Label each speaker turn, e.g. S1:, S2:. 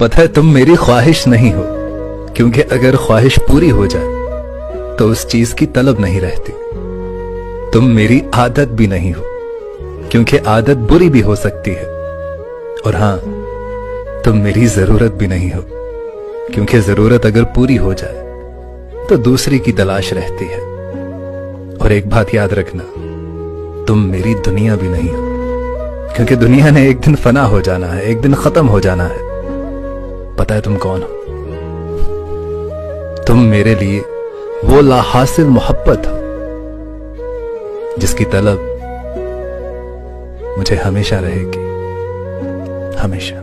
S1: पता है तुम मेरी ख्वाहिश नहीं हो, क्योंकि अगर ख्वाहिश पूरी हो जाए तो उस चीज की तलब नहीं रहती। तुम मेरी आदत भी नहीं हो, क्योंकि आदत बुरी भी हो सकती है। और हां, तुम मेरी जरूरत भी नहीं हो, क्योंकि जरूरत अगर पूरी हो जाए तो दूसरी की तलाश रहती है। और एक बात याद रखना, तुम मेरी दुनिया भी नहीं हो, क्योंकि दुनिया ने एक दिन फना हो जाना है, एक दिन खत्म हो जाना है। पता है तुम कौन हो? तुम मेरे लिए वो लाहासिल मोहब्बत हो जिसकी तलब मुझे हमेशा रहेगी, हमेशा।